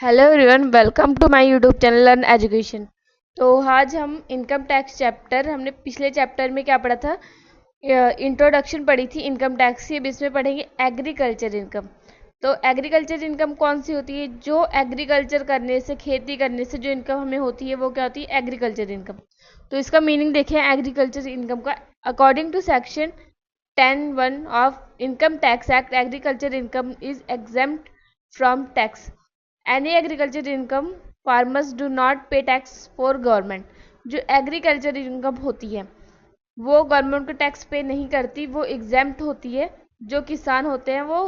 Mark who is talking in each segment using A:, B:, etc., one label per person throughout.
A: Hello everyone, welcome to my YouTube channel learn education. तो आज हम इनकम टैक्स चैप्टर, हमने पिछले चैप्टर में क्या पढ़ा था, इंट्रोडक्शन पढ़ी थी इनकम टैक्स की। अब इसमें पढ़ेंगे एग्रीकल्चर इनकम। तो एग्रीकल्चर इनकम कौन सी होती है? जो एग्रीकल्चर करने से, खेती करने से जो इनकम हमें होती है वो क्या होती है? Agriculture income. तो इसका मीनिंग देखें एग्रीकल्चर इनकम का। According to section 10(1) of income tax act, agriculture income is exempt from tax. Any agriculture income farmers do not pay tax for government. जो एग्रीकल्चर इनकम होती है वो गवर्नमेंट को tax पे नहीं करती, वो एग्जेम्प्ट होती है। जो किसान होते हैं वो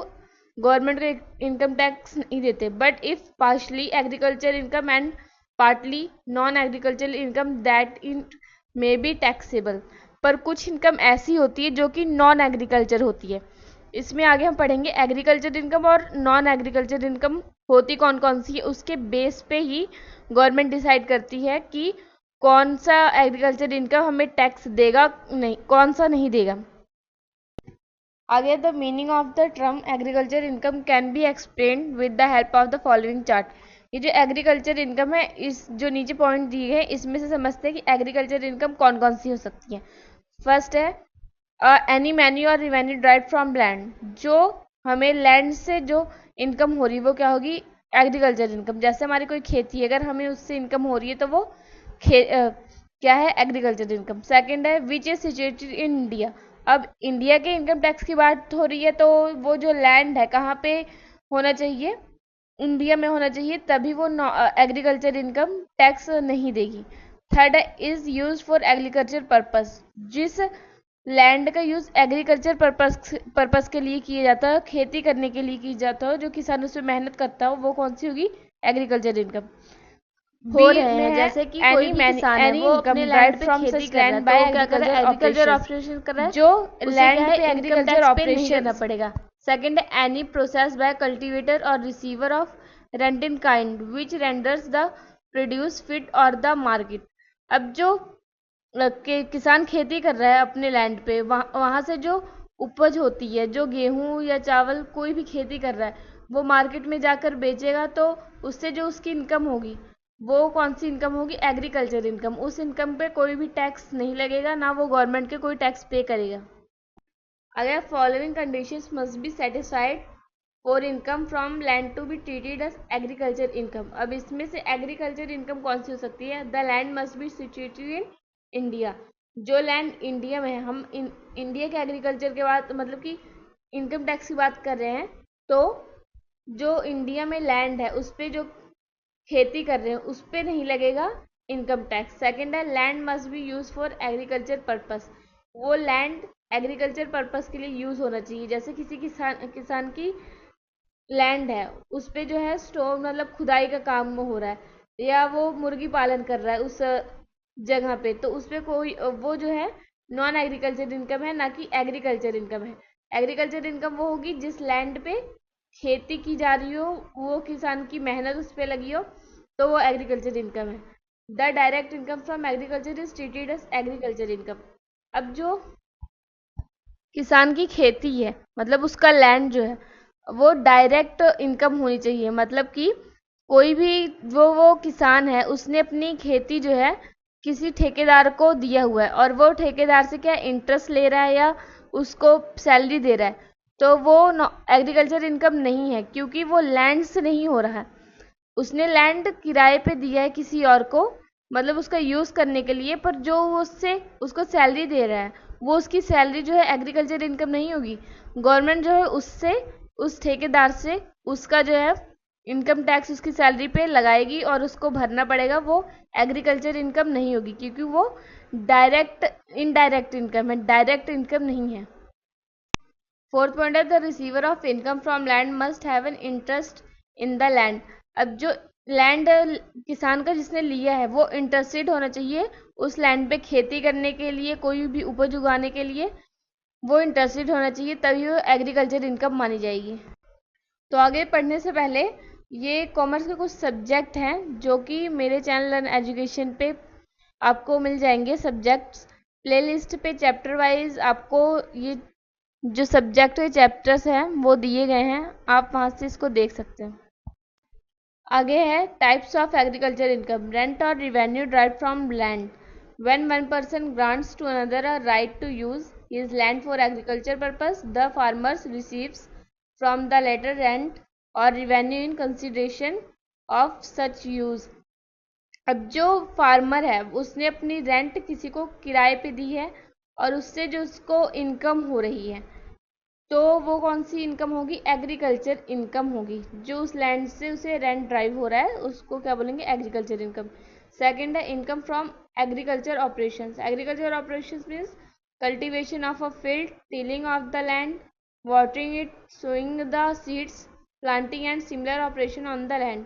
A: गवर्नमेंट को इनकम टैक्स नहीं देते। But if partially agriculture income and partly non agriculture income that in may be taxable. पर कुछ इनकम ऐसी होती है जो कि नॉन एग्रीकल्चर होती है। इसमें आगे हम पढ़ेंगे एग्रीकल्चर इनकम और नॉन एग्रीकल्चर इनकम होती कौन कौन सी है। उसके बेस पे ही गवर्नमेंट डिसाइड करती है कि कौन सा एग्रीकल्चर इनकम हमें टैक्स देगा, नहीं कौन सा नहीं देगा। आगे the meaning of the term agriculture income can be explain with the help of the following chart. ये जो एग्रीकल्चर इनकम है, इस जो नीचे पॉइंट दिए हैं इसमें से समझते हैं कि एग्रीकल्चर इनकम कौन कौन सी हो सकती है। फर्स्ट है एनी मैन्यू और रिवेन्यू ड्राइव फ्रॉम लैंड। जो हमें लैंड से जो इनकम हो रही है वो क्या होगी? Agriculture income. जैसे हमारी कोई खेती है, अगर हमें उससे इनकम हो रही है तो वो क्या है? Agriculture income. सेकंड है विच इज सिचुएटेड इन इंडिया। अब इंडिया के इनकम टैक्स की बात हो रही है तो वो जो लैंड है कहाँ पे होना चाहिए? इंडिया में होना चाहिए, तभी वो एग्रीकल्चर इनकम टैक्स नहीं देगी। थर्ड है is use for agriculture purpose. जिस लैंड का यूज एग्रीकल्चर पर्पस के लिए किया जाता है, खेती करने के लिए किया जाता हो, जो किसान उसमें मेहनत करता हो, वो कौन सी होगी? Agriculture income.
B: हो रहे हैं जैसे कि कोई भी किसान है वो अपने लैंड पे खेती कर रहा है, तो वो क्या कर रहा है? एग्रीकल्चर ऑपरेशन कर रहा है,
A: जो
B: उसे क्या
A: लैंड
B: है?
A: पे
B: इनकम
A: एग्रीकल्चर
B: टैक्स पे नहीं करना
A: ऑपरेशन।
B: पड़ेगा। सेकंड है एनी प्रोसेस बाय कल्टीवेटर और receiver of rent in kind which renders the produce fit और द मार्केट। अब जो किसान खेती कर रहा है अपने लैंड पे, वहाँ से जो उपज होती है, जो गेहूं या चावल कोई भी खेती कर रहा है, वो मार्केट में जाकर बेचेगा, तो उससे जो उसकी इनकम होगी वो कौन सी इनकम होगी? Agriculture income. उस इनकम पे कोई भी टैक्स नहीं लगेगा, ना वो गवर्नमेंट के कोई टैक्स पे करेगा। अगर following conditions must be satisfied for income from land to be treated as agriculture income. अब इसमें से एग्रीकल्चर इनकम कौन सी हो सकती है? The land must be situated in India. जो लैंड इंडिया में है, हम इंडिया के एग्रीकल्चर के बाद मतलब कि इनकम टैक्स की बात कर रहे हैं, तो जो इंडिया में लैंड है उस पे जो खेती कर रहे हैं उस पे नहीं लगेगा इनकम टैक्स। सेकंड है land must be use for agriculture purpose. वो लैंड एग्रीकल्चर पर्पस के लिए यूज होना चाहिए। जैसे किसी किसान की लैंड है, उस पे जो है स्टोव मतलब खुदाई का काम हो रहा है, या वो मुर्गी पालन कर रहा है उस जगह पे, तो उस पे कोई वो जो है नॉन एग्रीकल्चर इनकम है, ना कि एग्रीकल्चर इनकम है। एग्रीकल्चर इनकम वो होगी जिस लैंड पे खेती की जा रही हो, वो किसान की मेहनत उस पे लगी हो, तो वो एग्रीकल्चर इनकम है। The direct income from agriculture is treated as agriculture income. अब जो किसान की खेती है, मतलब उसका लैंड जो है वो डायरेक्ट इनकम होनी चाहिए। मतलब कि कोई भी वो किसान है, उसने अपनी खेती जो है किसी ठेकेदार को दिया हुआ है, और वो ठेकेदार से क्या इंटरेस्ट ले रहा है या उसको सैलरी दे रहा है, तो वो एग्रीकल्चर इनकम नहीं है, क्योंकि वो लैंड से नहीं हो रहा है। उसने लैंड किराए पे दिया है किसी और को, मतलब उसका यूज करने के लिए, पर जो वो उससे उसको सैलरी दे रहा है, वो उसकी सैलरी जो है एग्रीकल्चर इनकम नहीं होगी। गवर्नमेंट जो है उससे, उस ठेकेदार से उसका जो है इनकम टैक्स उसकी सैलरी पे लगाएगी और उसको भरना पड़ेगा। वो एग्रीकल्चर इनकम नहीं होगी, क्योंकि वो डायरेक्ट इनडायरेक्ट इनकम है, डायरेक्ट इनकम नहीं है। फोर्थ पॉइंट है the receiver of income from land must have an interest in the land. अब जो लैंड किसान का जिसने लिया है वो इंटरेस्टेड होना चाहिए उस लैंड पे खेती करने के लिए, कोई भी उपज उगाने के लिए वो इंटरेस्टेड होना चाहिए, तभी वो एग्रीकल्चर इनकम मानी जाएगी। तो आगे पढ़ने से पहले ये कॉमर्स के कुछ सब्जेक्ट हैं जो कि मेरे चैनल लर्न एजुकेशन पे आपको मिल जाएंगे सब्जेक्ट्स। प्लेलिस्ट पे चैप्टर वाइज आपको ये जो सब्जेक्ट चैप्टर्स हैं वो दिए गए हैं, आप वहाँ से इसको देख सकते हैं। आगे है types of agriculture income. Rent और revenue derived from land. When one person grants to another a right to use his land for agriculture purpose, the farmers receives from the latter rent और revenue in consideration of such use. अब जो farmer है उसने अपनी rent किसी को किराए पे दी है और उससे जो उसको इनकम हो रही है, तो वो कौन सी इनकम होगी? एग्रीकल्चर इनकम होगी। जो उस लैंड से उसे रेंट ड्राइव हो रहा है उसको क्या बोलेंगे? Agriculture income. सेकंड है income from agriculture operations. Agriculture operations means cultivation of a field, tilling of the land, watering it, sowing the seeds, planting and similar operation on the land.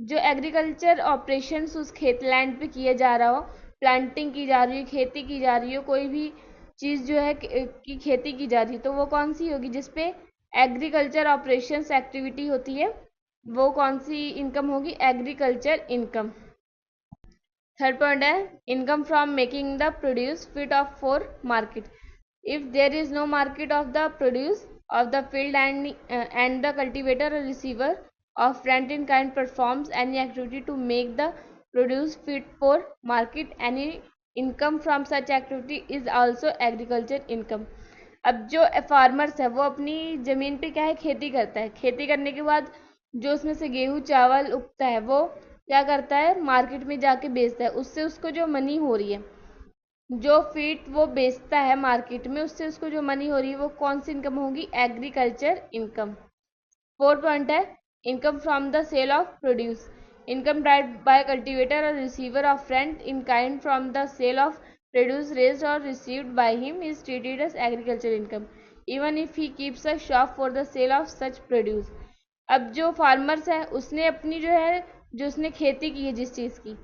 B: जो agriculture operations उस खेत land पे किया जा रहा हो, planting की जा रही हो, खेती की जा रही हो, कोई भी चीज़ जो है की खेती की जा रही है, तो वो कौन सी होगी? जिसपे एग्रीकल्चर ऑपरेशंस एक्टिविटी होती है, वो कौन सी इनकम होगी? Agriculture income. थर्ड पॉइंट है income from making the produce fit off for market. If there is no market of the produce of the field and the cultivator और receiver of rent in kind performs any activity to make the produce fit for market, any income from such activity is also agriculture income। अब जो farmers है वो अपनी ज़मीन पे क्या है? खेती करता है। खेती करने के बाद जो उसमें से गेहूँ चावल उगता है वो क्या करता है? मार्केट में जाके बेचता है। उससे उसको जो मनी हो रही है, जो फीट वो बेचता है मार्केट में, उससे उसको जो मनी हो रही है वो कौन सी इनकम होगी? Agriculture income. फोर्थ पॉइंट है income from the sale of produce. Income derived by cultivator और receiver of rent in kind from the sale of produce raised और received by him is treated as agriculture income even if he keeps a shop for the sale of such produce. अब जो farmers है उसने अपनी जो है, जो उसने खेती की है जिस चीज़ की,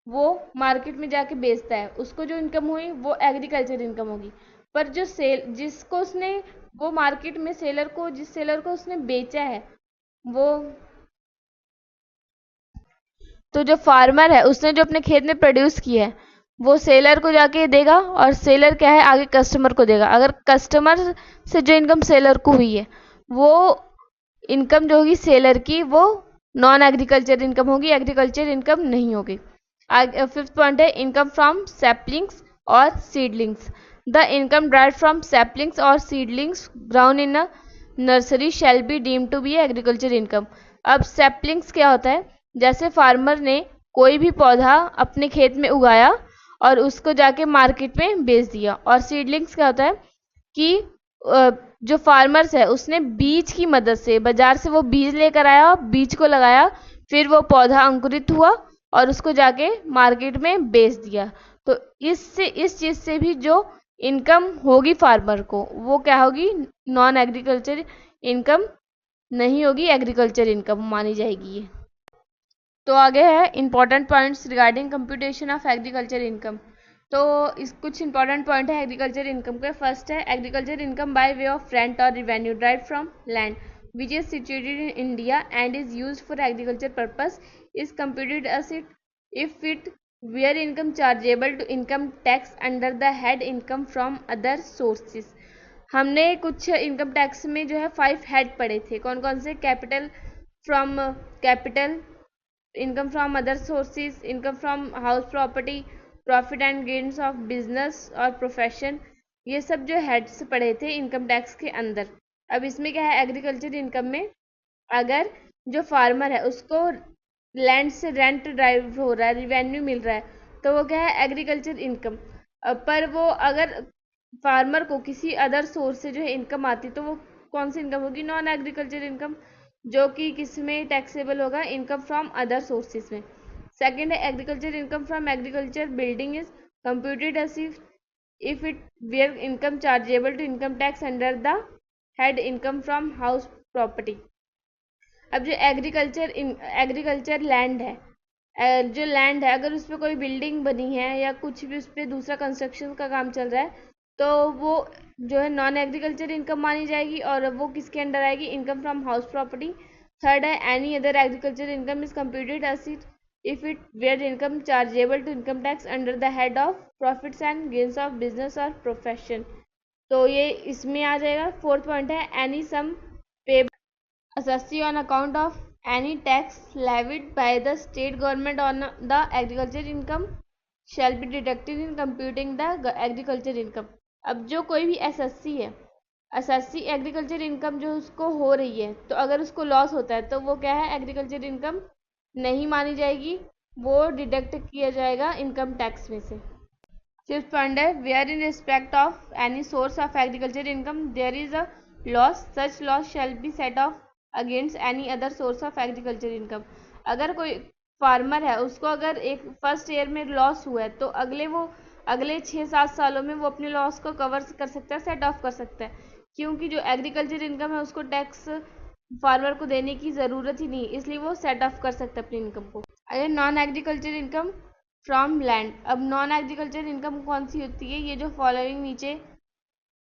B: वो मार्केट में जाके बेचता है, उसको जो इनकम हुई वो एग्रीकल्चर इनकम होगी। पर जो सेल जिसको उसने वो मार्केट में सेलर को, जिस सेलर को उसने बेचा है, वो तो जो फार्मर है उसने जो अपने खेत में प्रोड्यूस किया है वो सेलर को जाके देगा और सेलर क्या है? आगे कस्टमर को देगा। अगर कस्टमर से जो इनकम सेलर को हुई है वो इनकम जो होगी सेलर की, वो नॉन एग्रीकल्चर इनकम होगी, एग्रीकल्चर इनकम नहीं होगी। फिफ्थ पॉइंट है इनकम फ्रॉम सैपलिंग्स और seedlings. The income derived from saplings और seedlings grown in a nursery shall be deemed to be agriculture income. अब सैपलिंग्स क्या होता है? जैसे फार्मर ने कोई भी पौधा अपने खेत में उगाया और उसको जाके मार्केट में बेच दिया। और सीडलिंग्स क्या होता है कि जो फार्मर्स है उसने बीज की मदद से बाजार से वो बीज लेकर आया, बीज को लगाया, फिर वो पौधा अंकुरित हुआ और उसको जाके मार्केट में बेच दिया। तो इस चीज़ से भी जो इनकम होगी फार्मर को वो क्या होगी? नॉन एग्रीकल्चर इनकम नहीं होगी, एग्रीकल्चर इनकम मानी जाएगी ये। तो आगे है important points regarding computation of agriculture income. तो इस कुछ इंपॉर्टेंट पॉइंट है एग्रीकल्चर इनकम के। फर्स्ट है agriculture income by way of rent और revenue derived from land which is situated in India and is used for agriculture purpose is computed as if it were income chargeable to income tax under the head income from other sources. हमने कुछ income tax में जो है 5 head पढ़े थे। कौन कौन से? Capital from capital, income from other sources, income from house property, profit and gains of business और प्रोफेशन। ये सब जो हेड्स पढ़े थे इनकम टैक्स के अंदर। अब इसमें क्या है? एग्रीकल्चर इनकम में अगर जो फार्मर है उसको लैंड से रेंट ड्राइव हो रहा है, रिवेन्यू मिल रहा है, तो वो क्या है? Agriculture income. पर वो अगर फार्मर को किसी अदर सोर्स से जो है इनकम आती तो वो कौन सी इनकम होगी? नॉन एग्रीकल्चर इनकम, जो कि किस में टैक्सेबल होगा? इनकम फ्रॉम अदर सोर्सेज में। सेकंड है agriculture income from agriculture building is computed as if it were income chargeable to income tax under the head income from house property. अब जो agriculture land है, जो land है अगर उस पर कोई बिल्डिंग बनी है या कुछ भी उस पर दूसरा कंस्ट्रक्शन का काम चल रहा है तो वो जो है नॉन एग्रीकल्चर इनकम मानी जाएगी और वो किसके अंडर आएगी? Income from house property. Third है any other agriculture income is computed as if it were income chargeable to income tax under the head of profits and gains of business और profession. तो ये इसमें आ जाएगा। Fourth point है any sum paid assessee on account of Any tax levied by the state government on the agriculture income shall be deducted in computing the agriculture income. अब जो कोई भी एसएससी है, एसएससी एग्रीकल्चर इनकम जो उसको हो रही है, तो अगर उसको लॉस होता है तो वो क्या है, एग्रीकल्चर इनकम नहीं मानी जाएगी, वो डिडक्ट किया जाएगा इनकम टैक्स में से। फिफ्थ पॉइंट है, where in respect of any source of agriculture income there is a loss, such loss shall be set off against any other source of agriculture income. अगर कोई farmer है, उसको अगर एक first year में loss हुआ है, तो अगले 6-7 सालों में वो अपने लॉस को कवर कर सकता है, सेट ऑफ कर सकता है, क्योंकि जो एग्रीकल्चर इनकम है उसको टैक्स फार्मर को देने की ज़रूरत ही नहीं, इसलिए वो सेट ऑफ कर सकता है अपनी इनकम को। अगर non agriculture income from land, अब नॉन एग्रीकल्चर इनकम कौन सी होती है, ये जो फॉलोइंग नीचे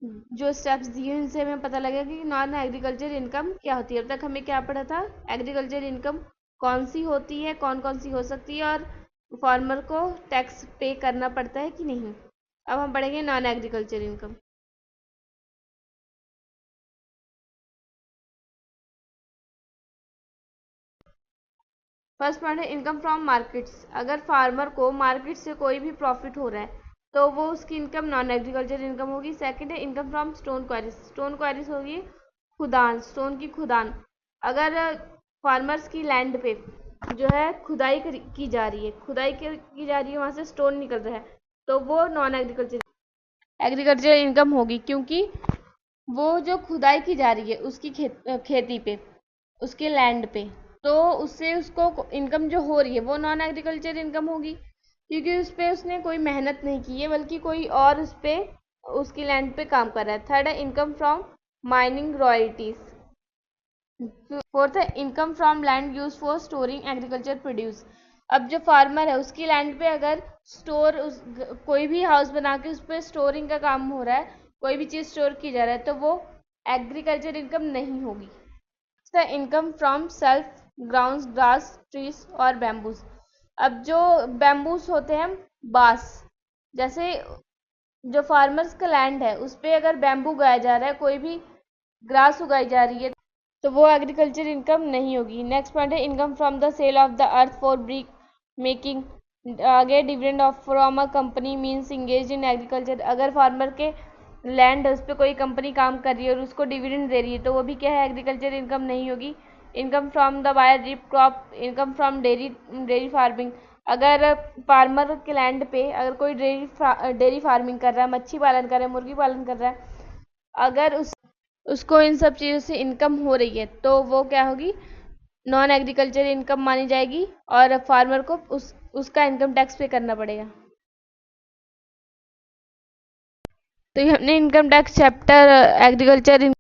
B: जो स्टेप्स दिए हैं इनसे हमें पता लगेगा कि नॉन एग्रीकल्चर इनकम क्या होती है। अब तक हमें क्या पढ़ा था, एग्रीकल्चर इनकम कौन सी होती है, कौन कौन सी हो सकती है, और फार्मर को टैक्स पे करना पड़ता है कि नहीं। अब हम पढ़ेंगे non agriculture income. First point है इनकम फ्रॉम मार्केट्स। अगर फार्मर को मार्केट से कोई भी प्रॉफिट हो रहा है तो वो उसकी इनकम नॉन एग्रीकल्चर इनकम होगी। सेकंड है income from stone queries. Stone queries होगी खुदान, स्टोन की खुदान। अगर फार्मर्स की लैंड पे जो है खुदाई की जा रही है, वहाँ से स्टोन निकल रहा है, तो वो नॉन एग्रीकल्चर इनकम होगी, क्योंकि वो जो खुदाई की जा रही है उसकी खेती पे, उसके लैंड पे, तो उससे उसको इनकम जो हो रही है वो नॉन एग्रीकल्चर इनकम होगी, क्योंकि उस पर उसने कोई मेहनत नहीं की है, बल्कि कोई और उस पर उसकी लैंड पे काम कर रहा है। थर्ड है income from mining royalties. Fourth है income from land use for storing agriculture produce. अब जो फार्मर है उसकी लैंड पे अगर कोई भी हाउस बना के उस पर स्टोरिंग का काम हो रहा है, कोई भी चीज़ स्टोर की जा रहा है, तो वो एग्रीकल्चर इनकम नहीं होगी। Income from self ground grass trees और बैम्बूज। अब जो बैम्बूस होते हैं, बांस, जैसे जो फार्मर्स का लैंड है उस पर अगर बैम्बू उगाया जा रहा है, कोई भी ग्रास उगाई जा रही है, तो वो एग्रीकल्चर इनकम नहीं होगी। नेक्स्ट पॉइंट है income from the sale of the earth for brick making. आगे dividend of from a company means engage in agriculture. अगर फार्मर के लैंड है उस पर कोई कंपनी काम कर रही है और उसको डिविडेंड दे रही है, तो वो भी क्या है, एग्रीकल्चर इनकम नहीं होगी। Income from the buyer drip crop. Income from dairy farming. अगर फार्मर के लैंड पे अगर कोई डेयरी फार्मिंग कर रहा है, मच्छी पालन कर रहा है, मुर्गी पालन कर रहा है, अगर उसको इन सब चीज़ों से इनकम हो रही है, तो वो क्या होगी, नॉन एग्रीकल्चर इनकम मानी जाएगी, और फार्मर को उसका इनकम टैक्स पे करना पड़ेगा। तो ये हमने इनकम टैक्स चैप्टर एग्रीकल्चर